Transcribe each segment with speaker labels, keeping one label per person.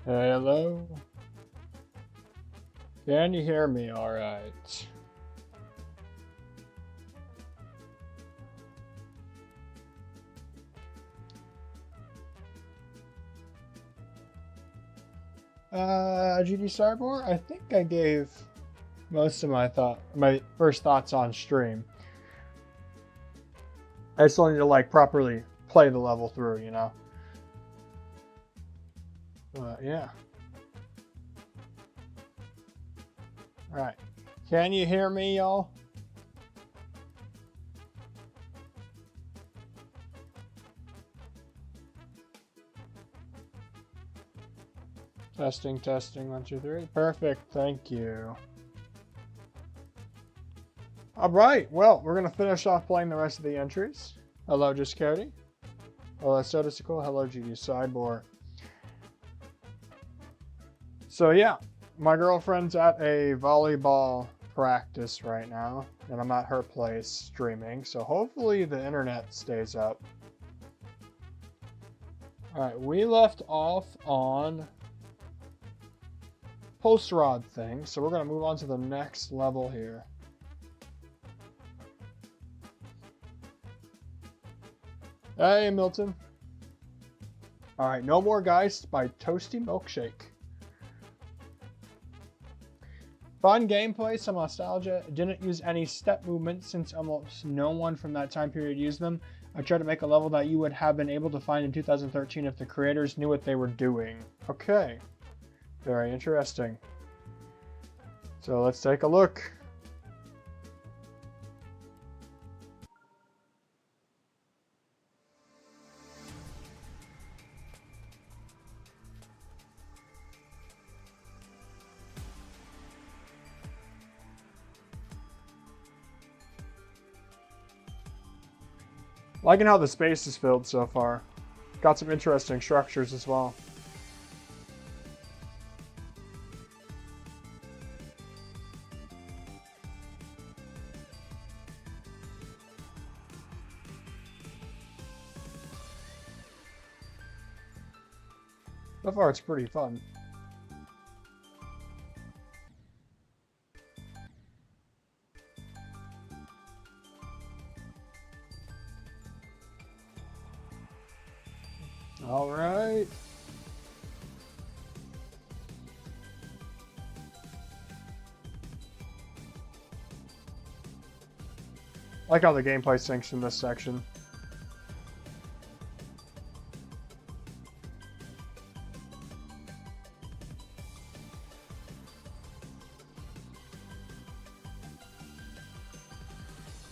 Speaker 1: Hello? Can you hear me all right? GD Cyborg, I think I gave most of my first thoughts on stream. I still need to like properly play the level through, you know? But yeah. Alright. Can you hear me, y'all? Testing, testing, 1, 2, 3. Perfect, thank you. Alright, well, we're gonna finish off playing the rest of the entries. Hello, Just Cody. Hello, Sodicicle. Hello, GD Sideboard. So yeah, my girlfriend's at a volleyball practice right now, and I'm at her place streaming, so hopefully the internet stays up. Alright, we left off on post rod thing, so we're going to move on to the next level here. Hey, Milton. Alright, No More Geist by Toasty Milkshake. Fun gameplay, some nostalgia. Didn't use any step movements since almost no one from that time period used them. I tried to make a level that you would have been able to find in 2013 if the creators knew what they were doing. Okay. Very interesting. So let's take a look. Liking how the space is filled so far. Got some interesting structures as well. So far it's pretty fun. All right. I like how the gameplay syncs in this section.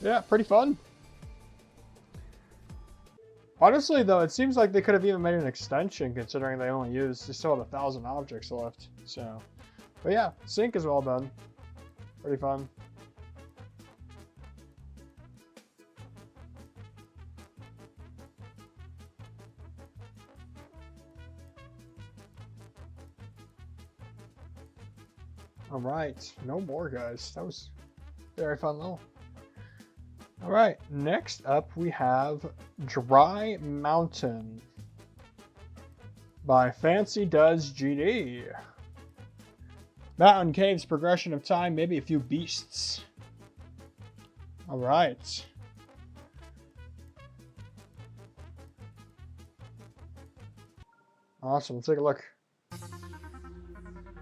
Speaker 1: Yeah, pretty fun. Honestly, though, it seems like they could have even made an extension considering they still had 1,000 objects left. So, but yeah, sync is well done. Pretty fun. All right, no more, guys. That was very fun level. All right, next up we have Dry Mountain by Fancy Does GD. Mountain caves, progression of time, maybe a few beasts. All right. Awesome, let's take a look.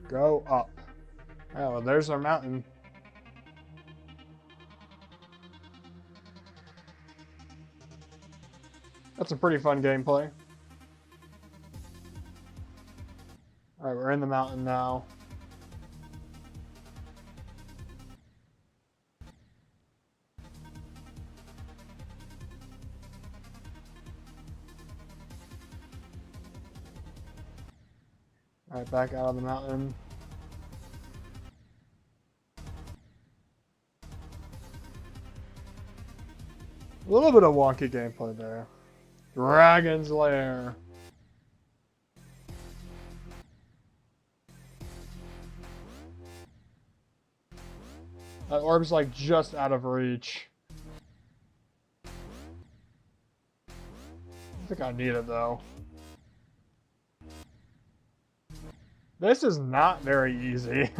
Speaker 1: Go up. Oh, well, there's our mountain. That's a pretty fun gameplay. Alright, we're in the mountain now. Alright, back out of the mountain. A little bit of wonky gameplay there. Dragon's Lair. That orb's like just out of reach. I think I need it though. This is not very easy.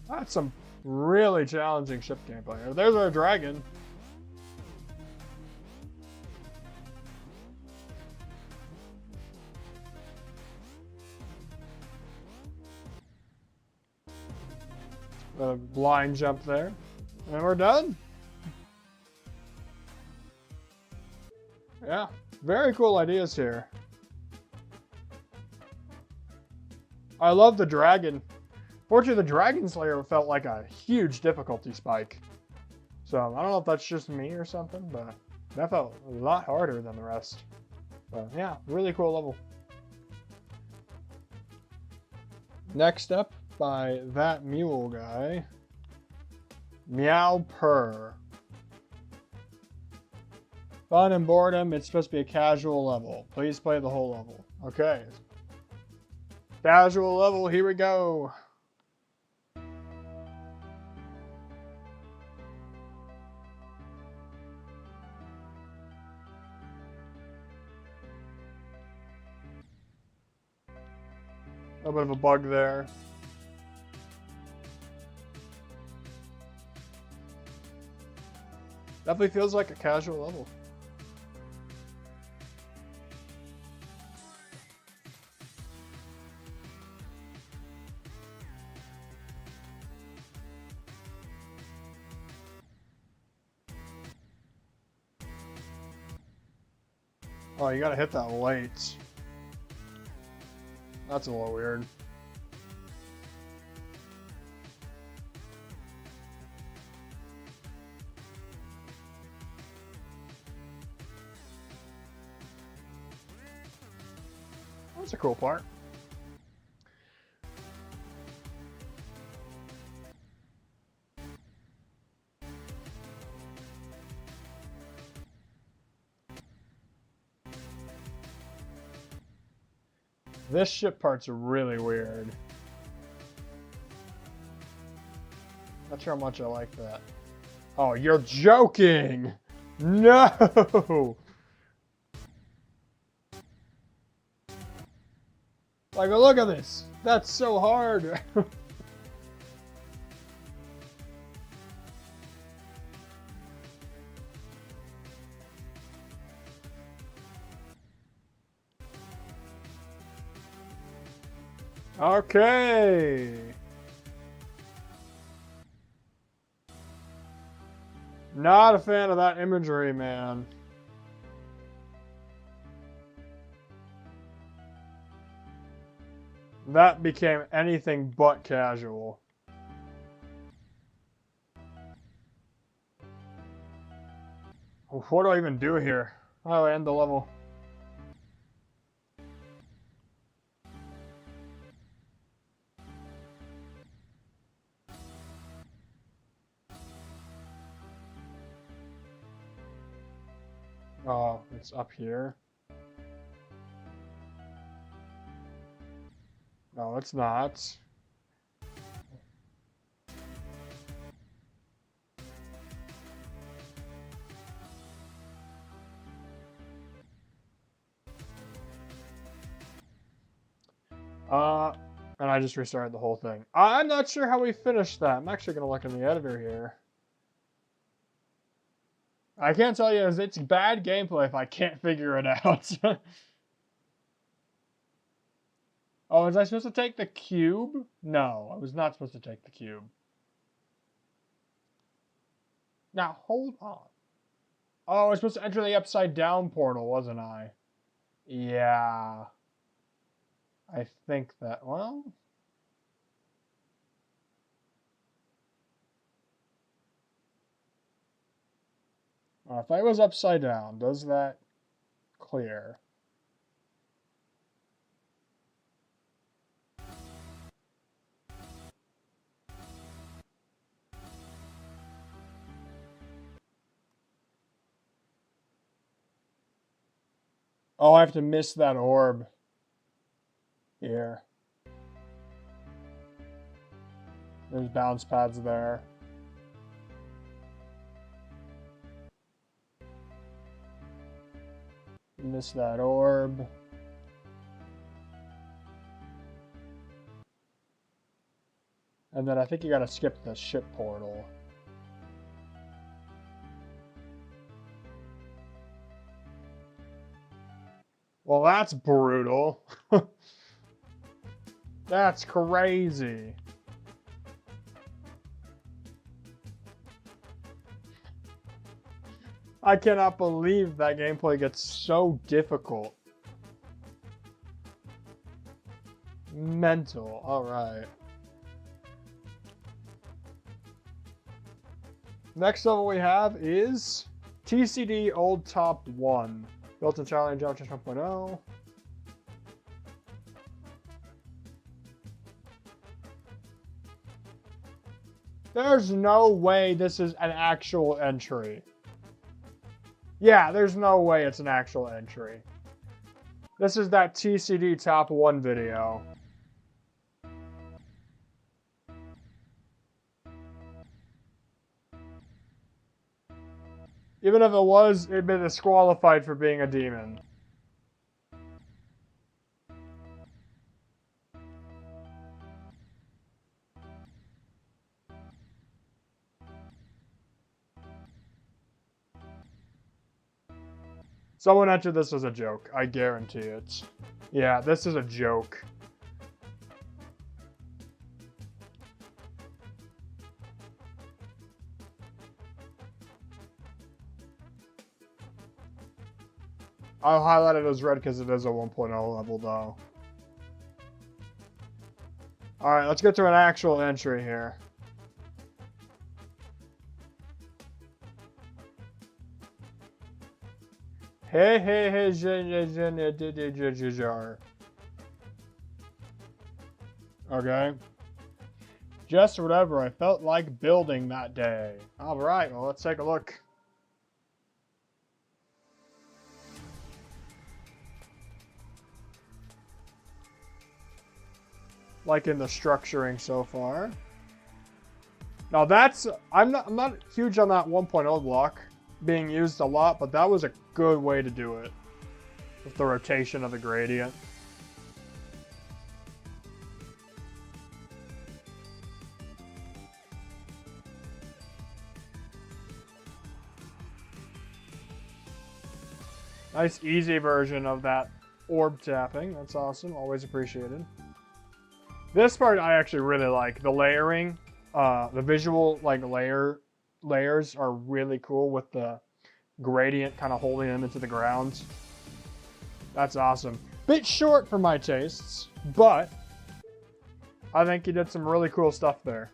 Speaker 1: That's some really challenging ship gameplay. There's our dragon. A blind jump there. And we're done. Yeah, very cool ideas here. I love the dragon. Fortunately, the Dragon Slayer felt like a huge difficulty spike. So, I don't know if that's just me or something, but that felt a lot harder than the rest. But yeah, really cool level. Next up, by that mule guy, Meow Purr. Fun and boredom, it's supposed to be a casual level. Please play the whole level. Okay. Casual level, here we go. A little bit of a bug there. Definitely feels like a casual level. Oh, you gotta hit that late. That's a little weird. That's a cool part. This ship part's really weird. Not sure how much I like that. Oh, you're joking! No! Like, look at this! That's so hard! Okay! Not a fan of that imagery, man. That became anything but casual. What do I even do here? How do I end the level? Oh, it's up here. No, it's not. And I just restarted the whole thing. I'm not sure how we finished that. I'm actually gonna look in the editor here. I can't tell you, it's bad gameplay if I can't figure it out. Oh, was I supposed to take the cube? No, I was not supposed to take the cube. Now, hold on. Oh, I was supposed to enter the upside down portal, wasn't I? Yeah. I think that, well... if I was upside down, does that clear? Oh, I have to miss that orb. Here. There's bounce pads there. Miss that orb. And then I think you gotta skip the ship portal. Well, that's brutal. That's crazy. I cannot believe that gameplay gets so difficult. Mental. Alright. Next level we have is TCD Old Top 1. Built in Challenge Jump 1.0. There's no way this is an actual entry. Yeah, there's no way it's an actual entry. This is that TCD Top 1 video. Even if it was, it'd be disqualified for being a demon. Someone entered this as a joke. I guarantee it. Yeah, this is a joke. I'll highlight it as red because it is a 1.0 level though. Alright, let's get to an actual entry here. Hey, hey, hey, okay. Just whatever I felt like building that day. Alright, well, let's take a look. Like in the structuring so far. Now that's, I'm not huge on that 1.0 block being used a lot, but that was a good way to do it with the rotation of the gradient. Nice easy version of that orb tapping. That's awesome. Always appreciated. This part I actually really like. The layering, the visual like layers are really cool with the gradient kind of holding them into the ground. That's awesome. Bit short for my tastes, but I think he did some really cool stuff there.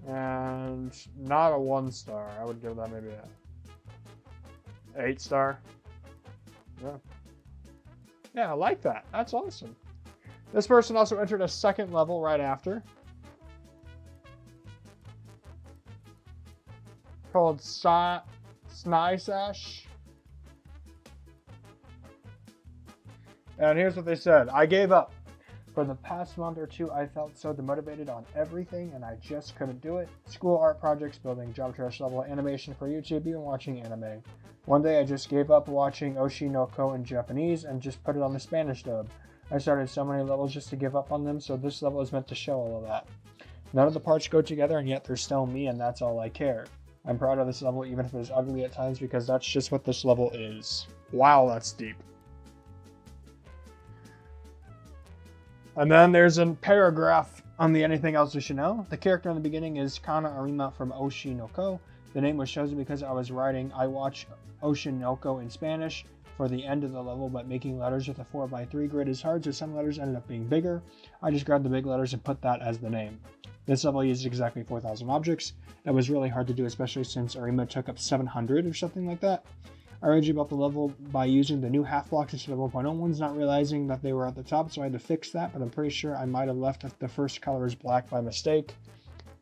Speaker 1: And not a 1 star. I would give that maybe a 8 star. Yeah. Yeah, I like that. That's awesome. This person also entered a second level right after. Called Snysash. And here's what they said. I gave up. For the past month or two, I felt so demotivated on everything and I just couldn't do it. School art projects, building job trash level animation for YouTube, even watching anime. One day I just gave up watching Oshi no Ko in Japanese and just put it on the Spanish dub. I started so many levels just to give up on them, so this level is meant to show all of that. None of the parts go together and yet they're still me and that's all I care. I'm proud of this level even if it is ugly at times because that's just what this level is. Wow, that's deep. And then there's a paragraph on the anything else you should know. The character in the beginning is Kana Arima from Oshi no Ko. The name was chosen because I was writing I watch Oshi no Ko in Spanish for the end of the level, but making letters with a 4x3 grid is hard, so some letters ended up being bigger. I just grabbed the big letters and put that as the name. This level used exactly 4,000 objects. That was really hard to do, especially since Arima took up 700 or something like that. I originally built the level by using the new half blocks instead of 1.0 ones, not realizing that they were at the top, so I had to fix that, but I'm pretty sure I might have left the first color as black by mistake.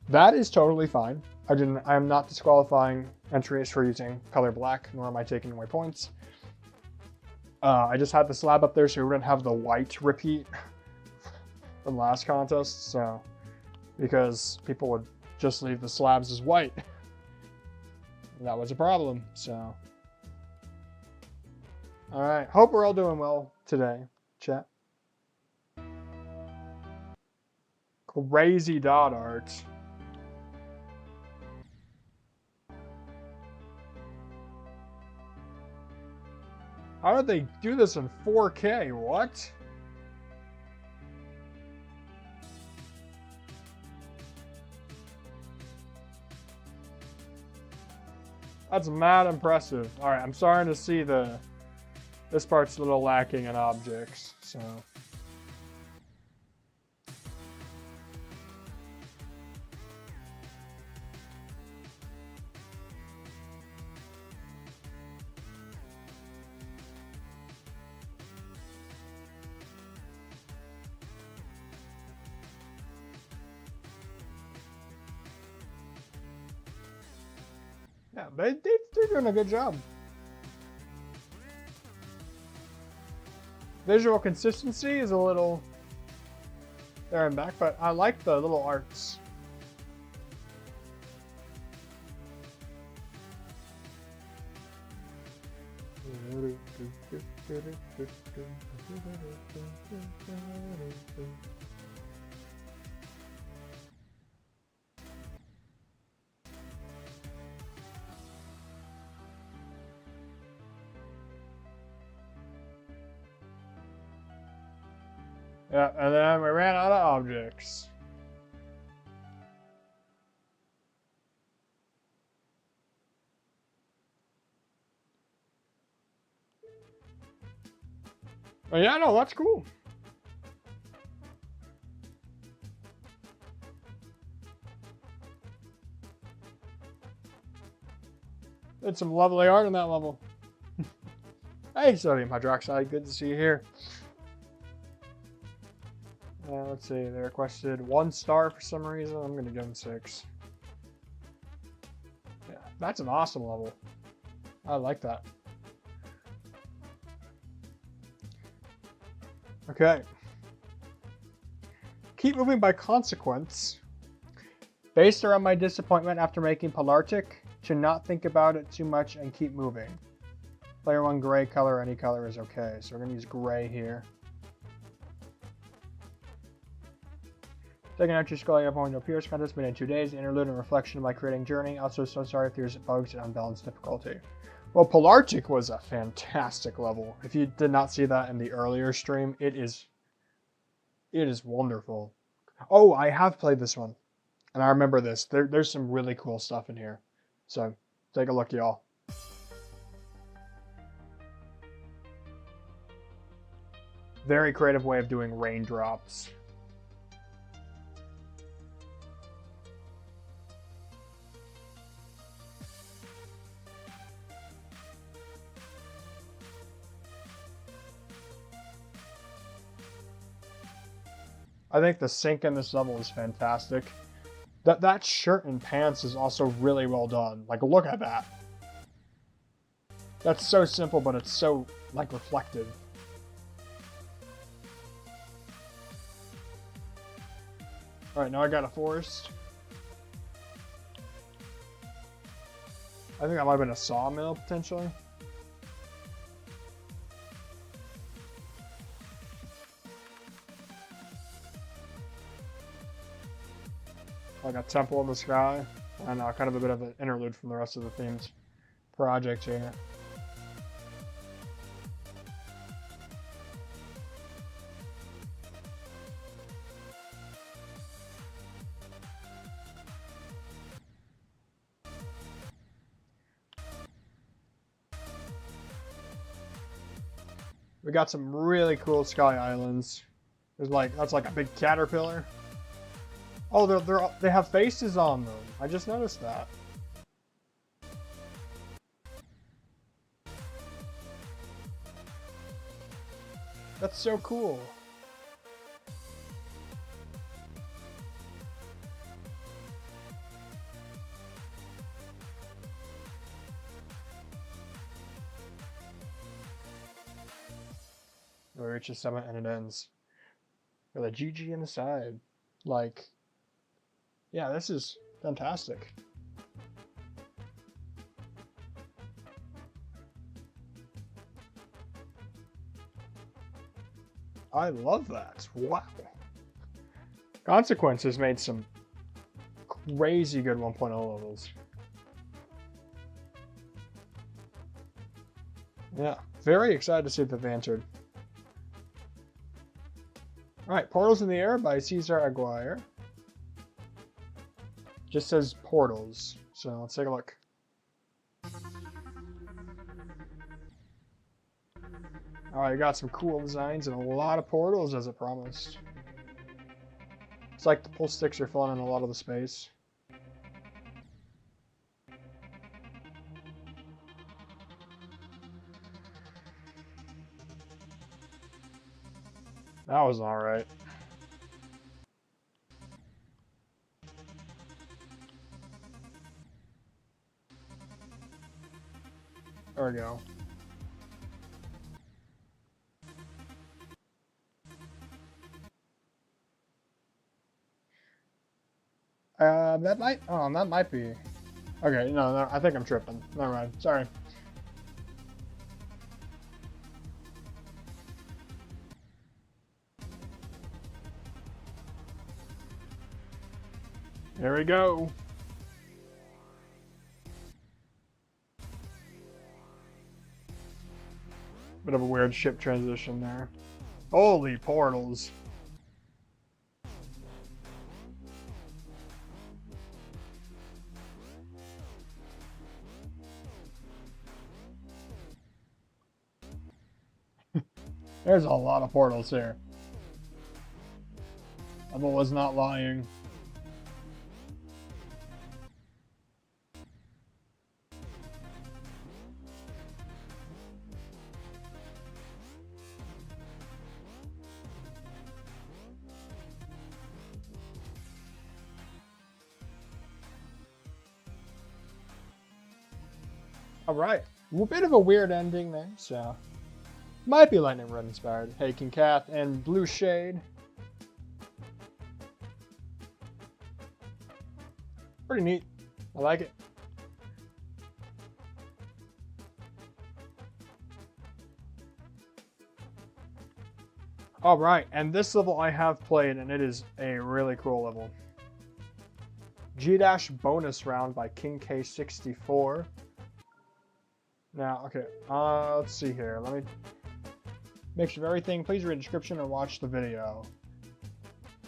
Speaker 1: That is totally fine. I am not disqualifying entries for using color black, nor am I taking away points. I just had the slab up there so we wouldn't have the white repeat from last contest, so because people would just leave the slabs as white. And that was a problem, so. All right. Hope we're all doing well today, chat. Crazy dot art. How did they do this in 4K? What? That's mad impressive. All right, I'm starting to see this part's a little lacking in objects, so. Yeah, they're doing a good job. Visual consistency is a little there and back, but I like the little arts. Yeah, and then we ran out of objects. But yeah, no, that's cool. Did some lovely art on that level. Hey, sodium hydroxide, good to see you here. Let's see, they requested 1 star for some reason. I'm going to give them 6. Yeah, that's an awesome level. I like that. Okay. Keep moving by consequence. Based around my disappointment after making Polartic, to not think about it too much and keep moving. Player 1 gray color, any color is okay. So we're going to use gray here. Taking out your skull, you have one Purist contest made in 2 days. Interlude and reflection of my creating journey. Also, so sorry if there's bugs and unbalanced difficulty. Well, Polartic was a fantastic level. If you did not see that in the earlier stream, it is wonderful. Oh, I have played this one, and I remember this. There's some really cool stuff in here. So take a look, y'all. Very creative way of doing raindrops. I think the sync in this level is fantastic. That shirt and pants is also really well done. Like, look at that. That's so simple, but it's so, like, reflective. Alright, now I got a forest. I think that might have been a sawmill, potentially. Like a temple in the sky, and kind of a bit of an interlude from the rest of the themes project here. We got some really cool sky islands. There's that's like a big caterpillar. Oh, they have faces on them. I just noticed that. That's so cool. We reach the summit and it ends with a GG in the side. Like, yeah, this is fantastic. I love that. Wow. Consequences made some crazy good 1.0 levels. Yeah, very excited to see that they entered. Alright, Portals in the Air by Cesar Aguirre. Just says Portals, so let's take a look. Alright, you got some cool designs and a lot of portals as it promised. It's like the pull sticks are filling in a lot of the space. That was alright. There we go. That might be. Okay, no, I think I'm tripping. Never mind. Sorry. Here we go. Bit of a weird ship transition there. Holy portals. There's a lot of portals here. Level was not lying. Alright, a bit of a weird ending there, so might be Lightning Rod inspired. Hey, King Cath and Blue Shade. Pretty neat. I like it. Alright, and this level I have played, and it is a really cool level. G- bonus round by King K64. Now, okay, let's see here. Let me make sure of everything. Please read the description or watch the video.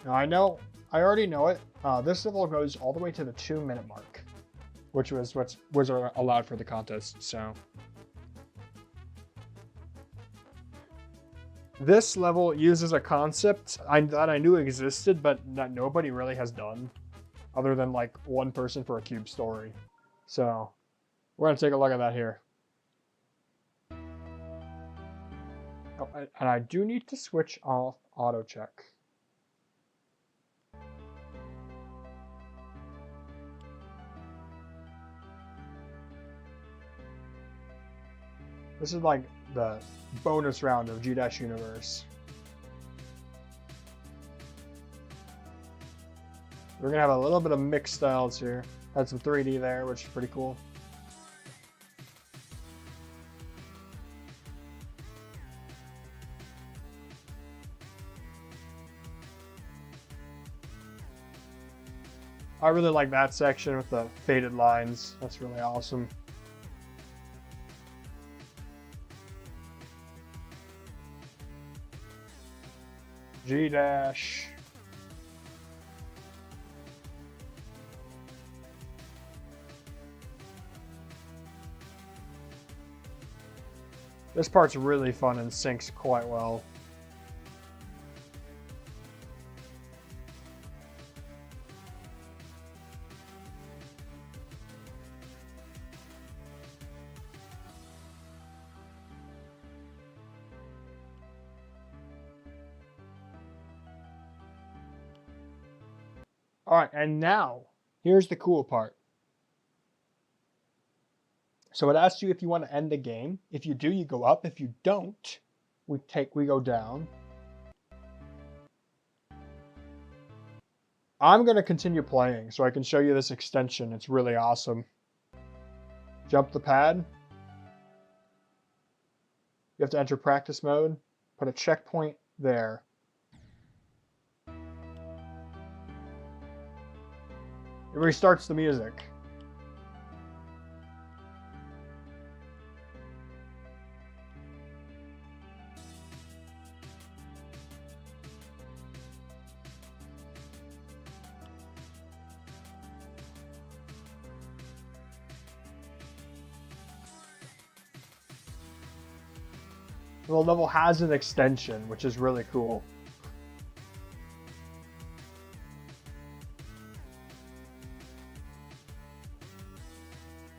Speaker 1: Now, I already know it. This level goes all the way to the 2-minute mark, which was what was allowed for the contest, so. This level uses a concept that I knew existed, but that nobody really has done, other than like one person for a cube story. So, we're gonna take a look at that here. Oh, and I do need to switch off auto check. This is like the bonus round of G- Universe. We're gonna have a little bit of mixed styles here. Had some 3D there, which is pretty cool. I really like that section with the faded lines. That's really awesome. G-. This part's really fun and syncs quite well. All right, and now, here's the cool part. So it asks you if you want to end the game. If you do, you go up. If you don't, we go down. I'm going to continue playing so I can show you this extension. It's really awesome. Jump the pad. You have to enter practice mode. Put a checkpoint there. It restarts the music. The level has an extension, which is really cool.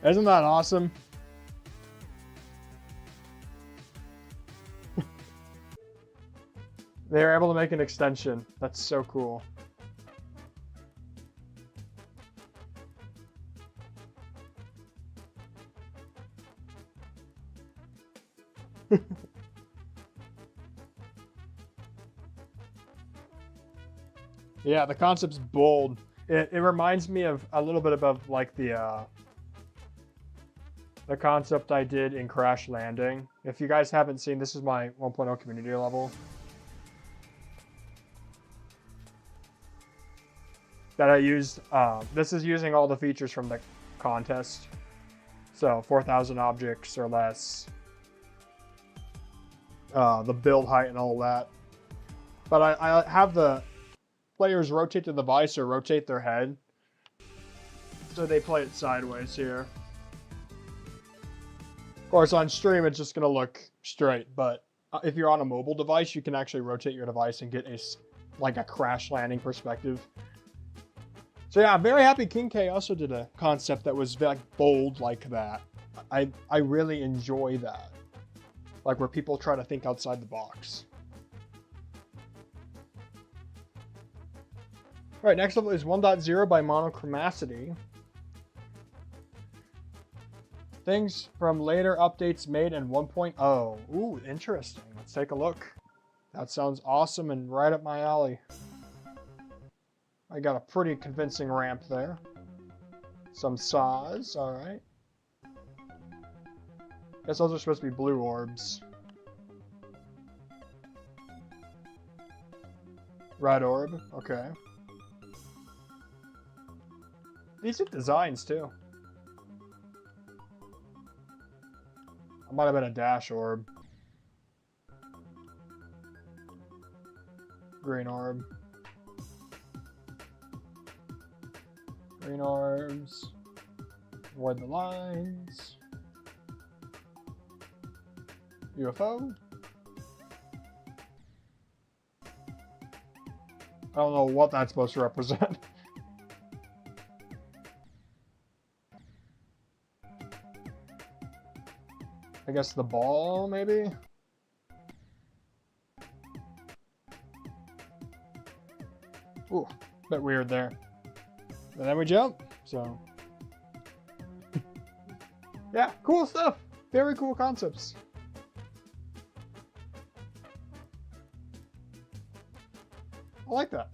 Speaker 1: Isn't that awesome? They were able to make an extension. That's so cool. Yeah, the concept's bold. It reminds me of a little bit of like the concept I did in Crash Landing. If you guys haven't seen, this is my 1.0 community level that I used. This is using all the features from the contest. So 4,000 objects or less. The build height and all that. But I have the players rotate the device or rotate their head. So they play it sideways here. Of course, on stream, it's just going to look straight. But if you're on a mobile device, you can actually rotate your device and get a crash landing perspective. So yeah, I'm very happy King K also did a concept that was like bold like that. I really enjoy that. Like where people try to think outside the box. All right, next level is 1.0 by Monochromacity. Things from later updates made in 1.0. Ooh, interesting. Let's take a look. That sounds awesome and right up my alley. I got a pretty convincing ramp there. Some saws, all right. Guess those are supposed to be blue orbs. Red orb, okay. Decent designs too. I might have been a dash orb. Green orb. Green orbs. Avoid the lines. UFO. I don't know what that's supposed to represent. I guess the ball, maybe? Ooh, bit weird there. But then we jump, so... yeah, cool stuff! Very cool concepts. I like that.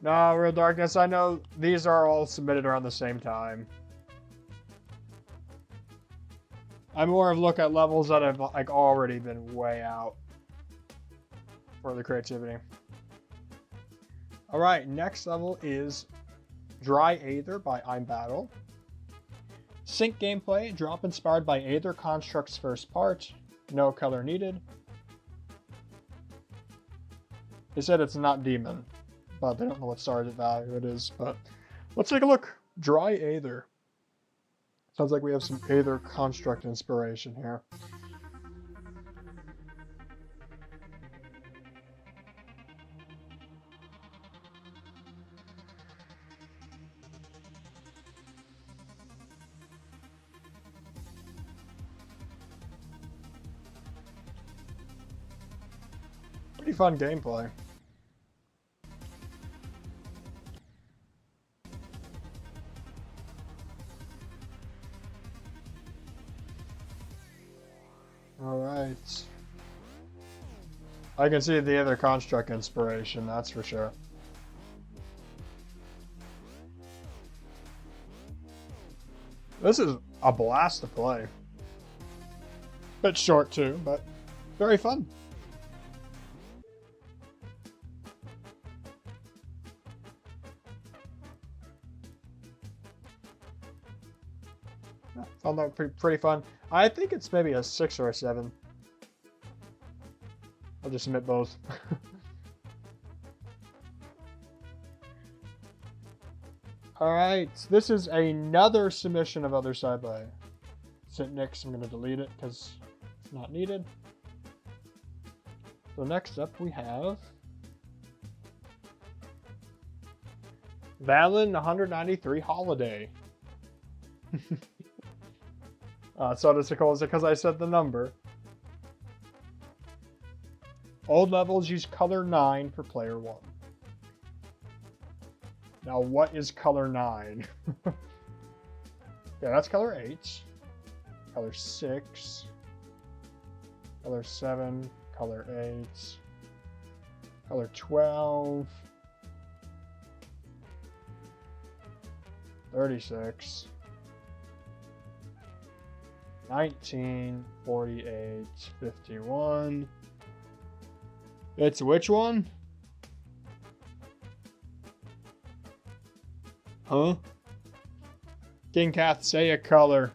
Speaker 1: No, Real Darkness, I know these are all submitted around the same time. I more of look at levels that have like already been way out for the creativity. Alright, next level is Dry Aether by I'm Battle. Sync gameplay, drop inspired by Aether Construct's first part. No color needed. They said it's not demon, but they don't know what target value it is. But let's take a look. Dry Aether. Sounds like we have some Aether Construct inspiration here. Pretty fun gameplay. Alright. I can see the other construct inspiration, that's for sure. This is a blast to play. Bit short too, but very fun. Found that pretty fun. I think it's maybe a 6 or a 7. I'll just submit both. Alright, this is another submission of Other Side by St. Nick's. I'm going to delete it because it's not needed. So next up we have Valen 193 Holiday. So does it because I said the number. Old levels use color 9 for player 1. Now, what is color 9? Yeah, that's color 8. Color 6. Color 7. Color 8. Color 12. 36. 19. 48. 51. It's which one? Huh? King Kath, say a color.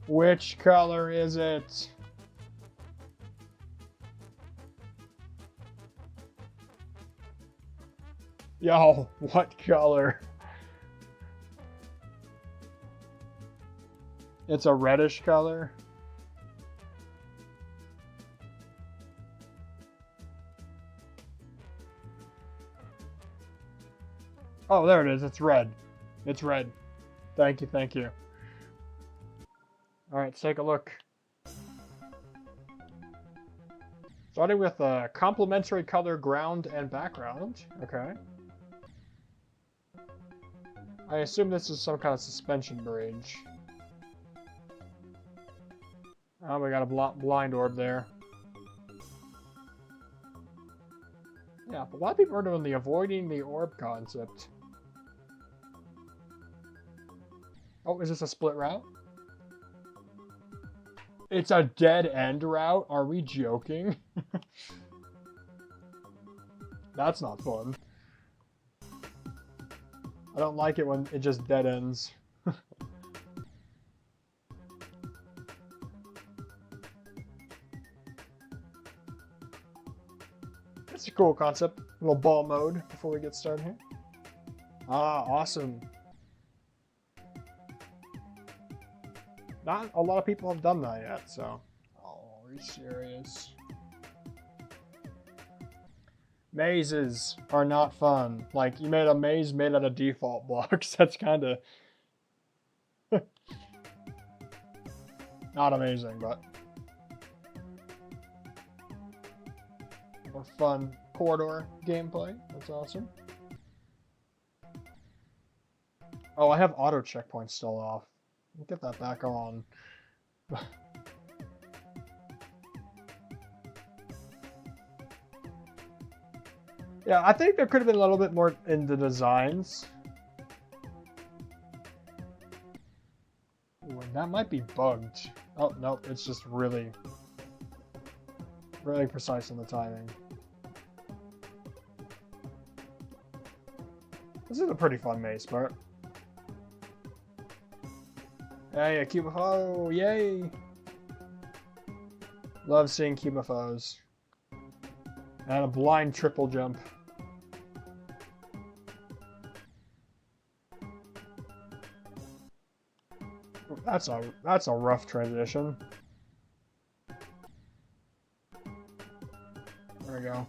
Speaker 1: Which color is it? Yo, what color? It's a reddish color. Oh, there it is. It's red. It's red. Thank you, thank you. Alright, let's take a look. Starting with a complementary color ground and background. Okay. I assume this is some kind of suspension bridge. Oh, we got a blind orb there. Yeah, but a lot of people are doing the avoiding the orb concept. Oh, is this a split route? It's a dead end route? Are we joking? That's not fun. I don't like it when it just dead ends. It's a cool concept. A little ball mode before we get started here. Ah, awesome. Not a lot of people have done that yet, so. Oh, are you serious? Mazes are not fun. Like, you made a maze made out of default blocks. That's kind of not amazing, but more fun corridor gameplay. That's awesome. Oh, I have auto checkpoints still off. Get that back on. Yeah, I think there could have been a little bit more in the designs. Ooh, that might be bugged. Oh, no, it's just really precise in the timing. This is a pretty fun maze part. Hey, a cube of foe, yay! Love seeing cube of foes. And a blind triple jump. That's a rough transition. There we go.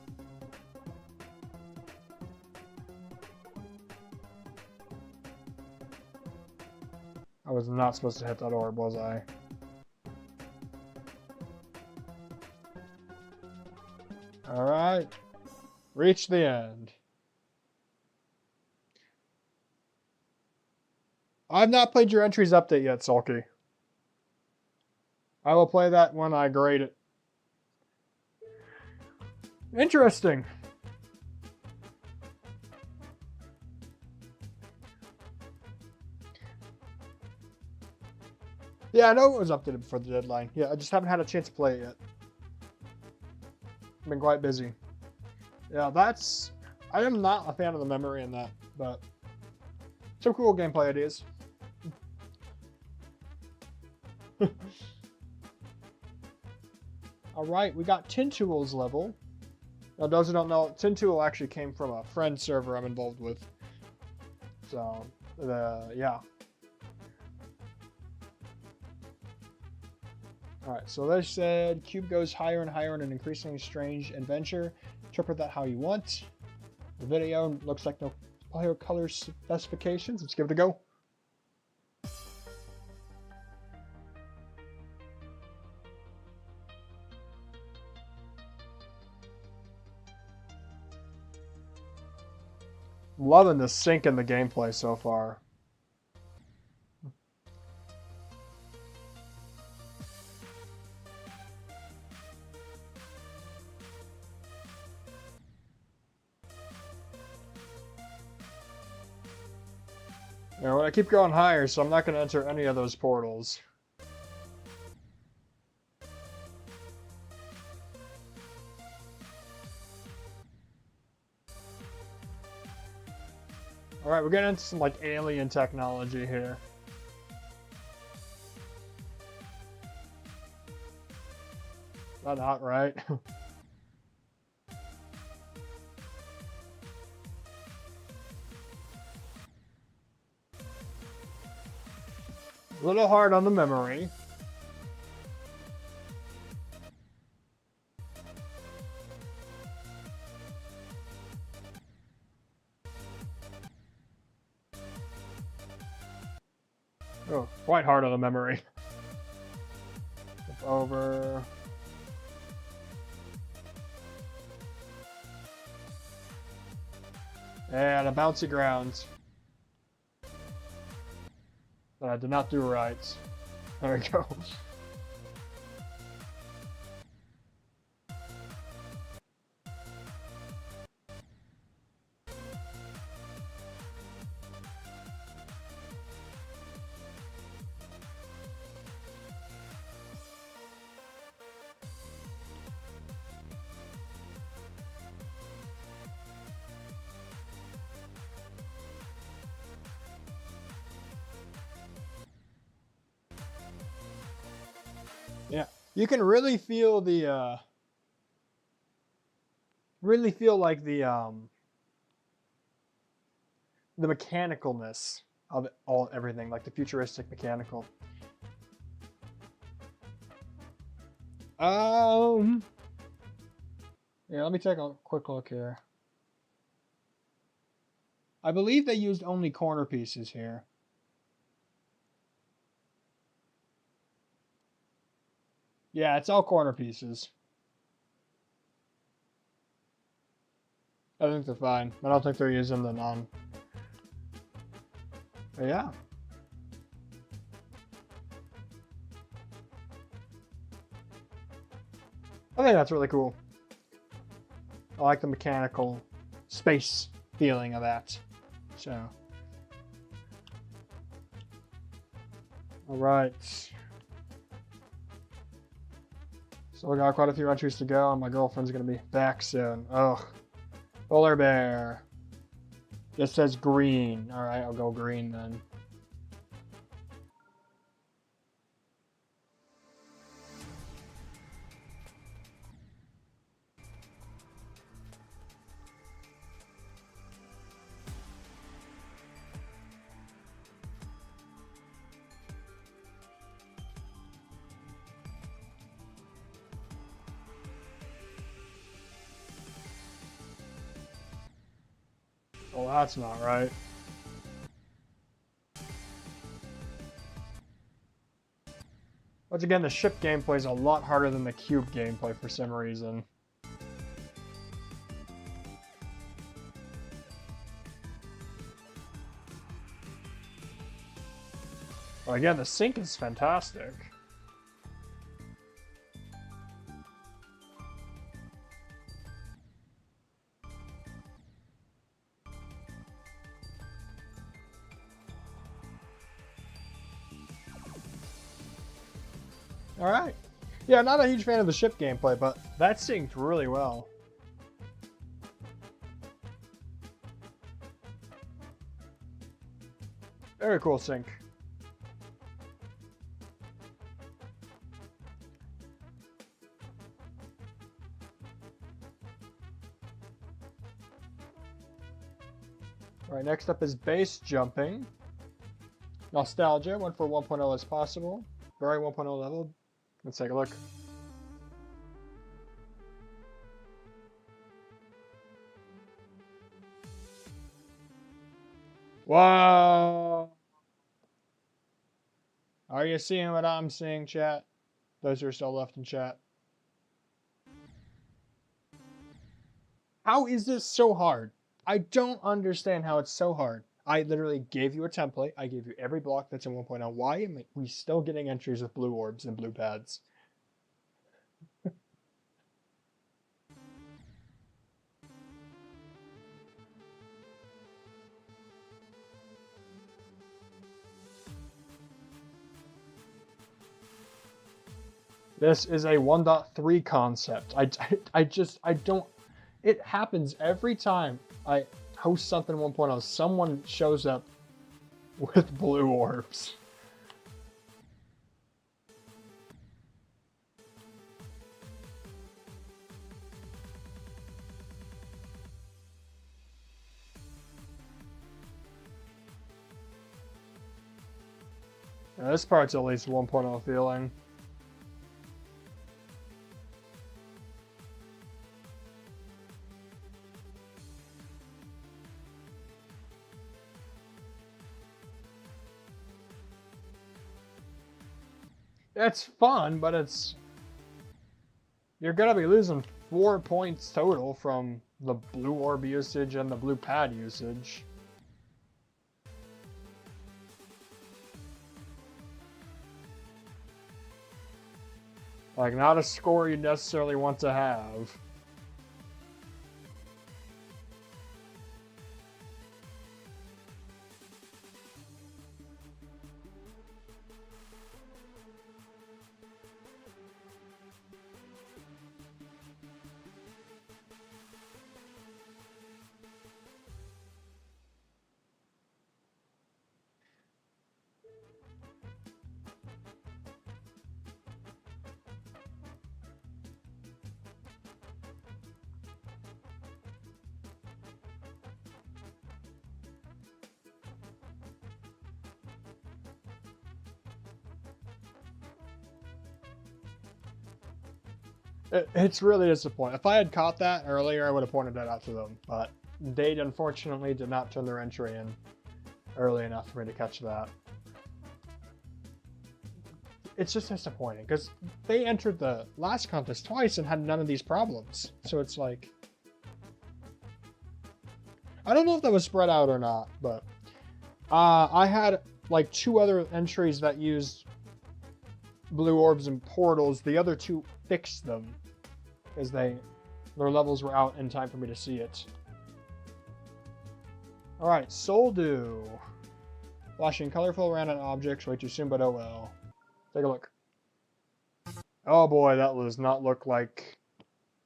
Speaker 1: I was not supposed to hit that orb, was I? Alright. Reach the end. I've not played your entries update yet, Sulky. I will play that when I grade it. Interesting. Yeah, I know it was updated before the deadline. Yeah, I just haven't had a chance to play it yet. I've been quite busy. Yeah, I am not a fan of the memory in that, but some cool gameplay ideas. Alright, we got Tintool's level. Now, those who don't know, Tintool actually came from a friend server I'm involved with. So, yeah. Alright, so they said, Cube goes higher and higher in an increasingly strange adventure. Interpret that how you want. The video looks like no player color specifications. Let's give it a go. Loving the sync in the gameplay so far. You know, I keep going higher, so I'm not going to enter any of those portals. Alright, we're getting into some, like, alien technology here. Not hot, right? A little hard on the memory. Oh, quite hard on the memory. Flip over. And a bouncy ground. That I did not do right. There we go. Yeah, you can really feel the like the mechanicalness of everything, like the futuristic mechanical. Yeah, let me take a quick look here. I believe they used only corner pieces here. Yeah, it's all corner pieces. I think they're fine. I don't think they're using the non. But yeah. I think that's really cool. I like the mechanical space feeling of that. So. Alright. So we got quite a few entries to go, and my girlfriend's gonna be back soon. Ugh. Polar bear. This says green. Alright, I'll go green then. Oh, that's not right. Once again, the ship gameplay is a lot harder than the cube gameplay for some reason. Well, again, the sync is fantastic. All right. Yeah, not a huge fan of the ship gameplay, but that synced really well. Very cool sync. All right, next up is base jumping. Nostalgia, went for 1.0 as possible. Very 1.0 level. Let's take a look. Whoa! Are you seeing what I'm seeing, chat? Those who are still left in chat. How is this so hard? I don't understand how it's so hard. I literally gave you a template. I gave you every block that's in 1.0. Why am we still getting entries with blue orbs and blue pads? This is a 1.3 concept. I don't. It happens every time I host something 1.0. Someone shows up with blue orbs. Now, this part's at least 1.0 feeling. It's fun, but it's... You're gonna be losing 4 points total from the blue orb usage and the blue pad usage. Like, not a score you necessarily want to have. It's really disappointing. If I had caught that earlier, I would have pointed that out to them. But they unfortunately did not turn their entry in early enough for me to catch that. It's just disappointing because they entered the last contest twice and had none of these problems. So it's like... I don't know if that was spread out or not, but... I had like 2 other entries that used blue orbs and portals. The other 2 fixed them because their levels were out in time for me to see it. Alright, Soul Dew. Flashing colorful random objects way too soon, but oh well. Take a look. Oh boy, that does not look like...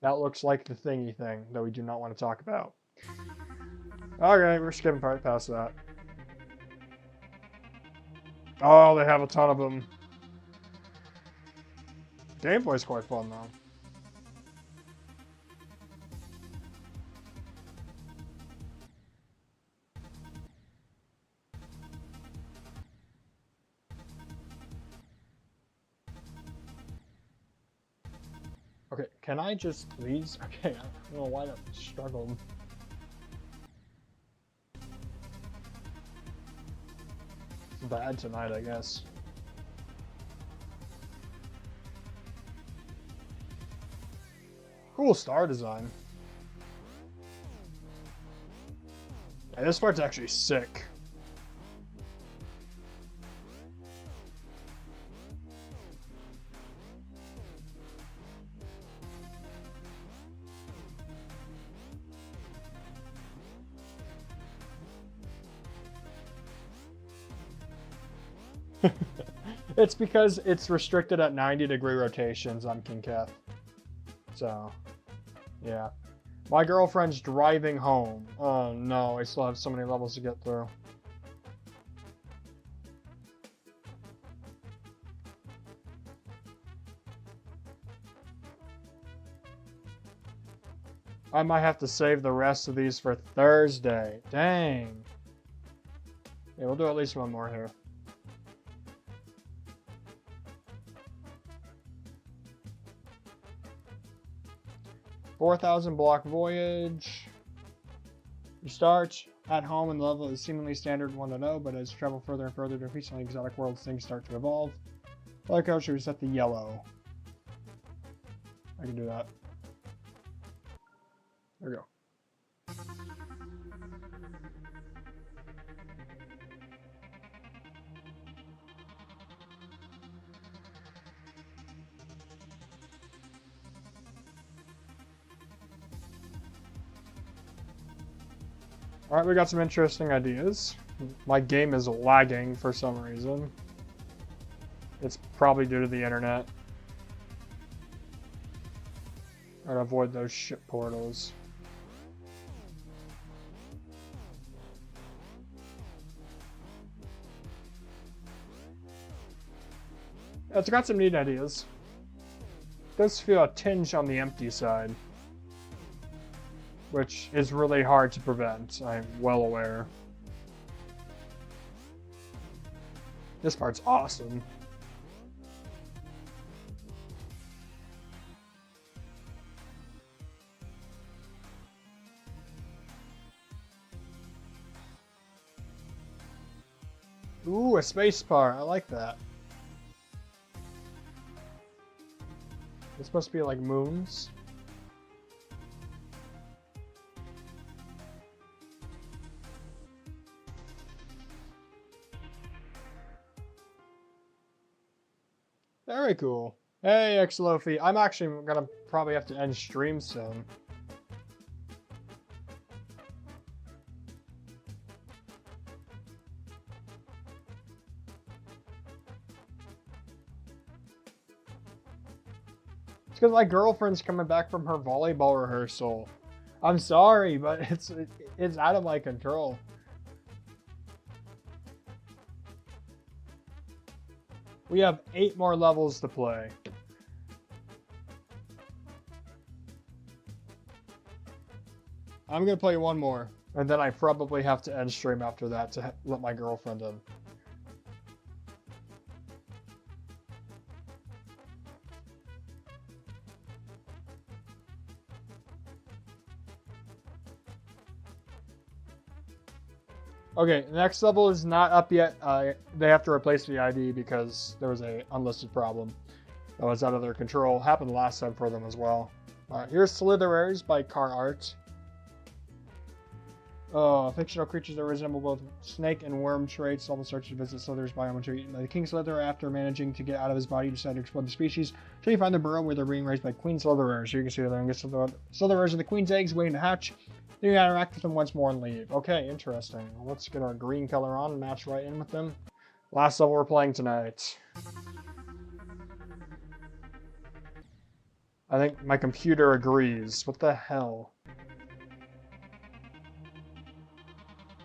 Speaker 1: That looks like the thingy thing that we do not want to talk about. Okay, we're skipping right past that. Oh, they have a ton of them. Gameplay's quite fun, though. Okay, can I just please? Okay, I don't know why that struggled. It's bad tonight, I guess. Cool star design. Yeah, this part's actually sick. It's because it's restricted at 90-degree rotations on King Keth. So, yeah. My girlfriend's driving home. Oh no, I still have so many levels to get through. I might have to save the rest of these for Thursday. Dang. Yeah, we'll do at least one more here. $4,000 block voyage. You start at home and the level is seemingly standard 1 to 0, but as you travel further and further to increasingly exotic worlds, things start to evolve. Color code should be set to yellow. I can do that. There we go. Alright, we got some interesting ideas. My game is lagging for some reason. It's probably due to the internet. Or avoid those ship portals. Yeah, it's got some neat ideas. It does feel a tinge on the empty side, which is really hard to prevent, I'm well aware. This part's awesome. Ooh, a space bar. I like that. This must be like moons. Very cool. Hey, Xlofi. I'm actually gonna probably have to end stream soon. It's because my girlfriend's coming back from her volleyball rehearsal. I'm sorry, but it's out of my control. We have 8 more levels to play. I'm gonna play one more, and then I probably have to end stream after that to let my girlfriend in. Okay, the next level is not up yet. They have to replace the ID because there was a unlisted problem that was out of their control. Happened last time for them as well. Here's Slitherers by Car Art. Fictional creatures that resemble both snake and worm traits. Level starts to visit Slither's biome tree. The King Slitherer, after managing to get out of his body, decided to explore the species. So you find the burrow where they're being raised by Queen Slitherers. So you can see there and get Slitherers are the Queen's eggs waiting to hatch. Then you interact with them once more and leave. Okay, interesting. Let's get our green color on and match right in with them. Last level we're playing tonight. I think my computer agrees. What the hell?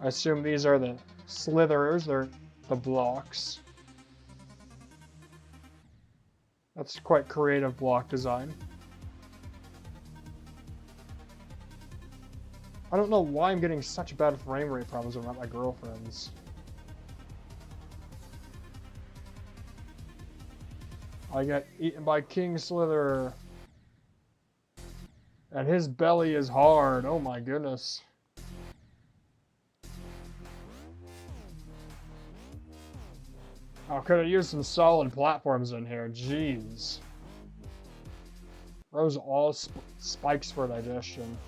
Speaker 1: I assume these are the Slitherers. They're the blocks. That's quite creative block design. I don't know why I'm getting such bad frame rate problems around my girlfriend's. I got eaten by King Slither. And his belly is hard. Oh my goodness. I could have used some solid platforms in here. Jeez. Those all spikes for digestion.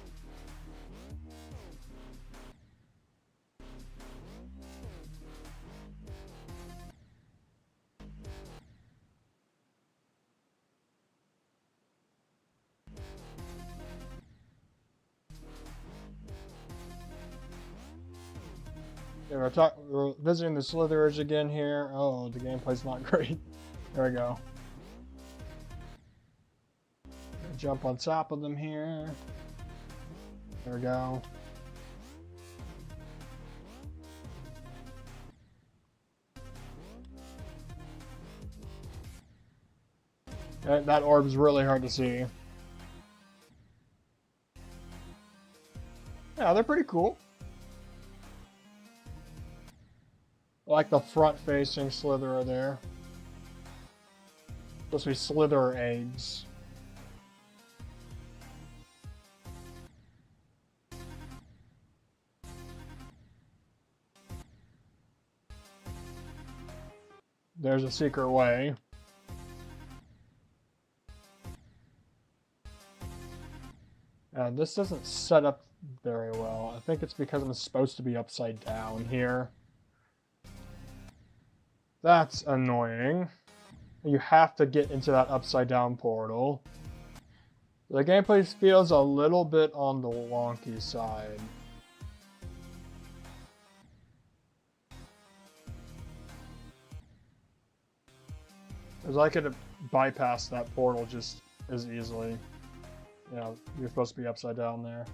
Speaker 1: Yeah, we're visiting the Slitherers again here. Oh, the gameplay's not great. There we go. Jump on top of them here. There we go. That orb's really hard to see. Yeah, they're pretty cool. I like the front-facing Slitherer there. Supposed to be Slitherer eggs. There's a secret way. And this doesn't set up very well. I think it's because I'm supposed to be upside down here. That's annoying. You have to get into that upside down portal. The gameplay feels a little bit on the wonky side. Because I could bypass that portal just as easily. You know, you're supposed to be upside down there.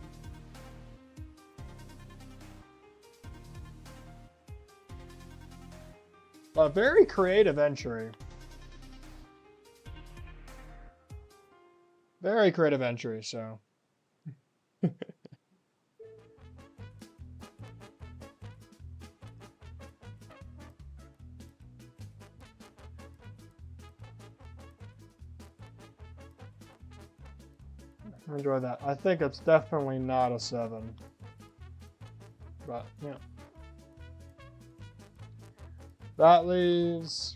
Speaker 1: A very creative entry. Very creative entry, so. Enjoy that. I think it's definitely not a 7. But, yeah. That leaves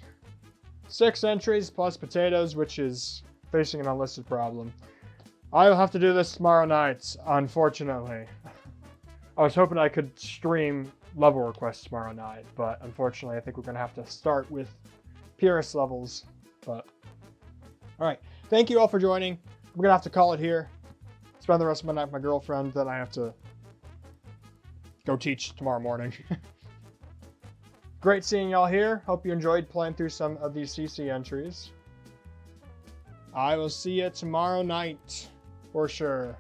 Speaker 1: 6 entries plus potatoes, which is facing an unlisted problem. I will have to do this tomorrow night, unfortunately. I was hoping I could stream level requests tomorrow night, but unfortunately I think we're going to have to start with Purist levels. But, alright. Thank you all for joining. I'm going to have to call it here. Spend the rest of my night with my girlfriend, then I have to go teach tomorrow morning. Great seeing y'all here. Hope you enjoyed playing through some of these CC entries. I will see you tomorrow night, for sure.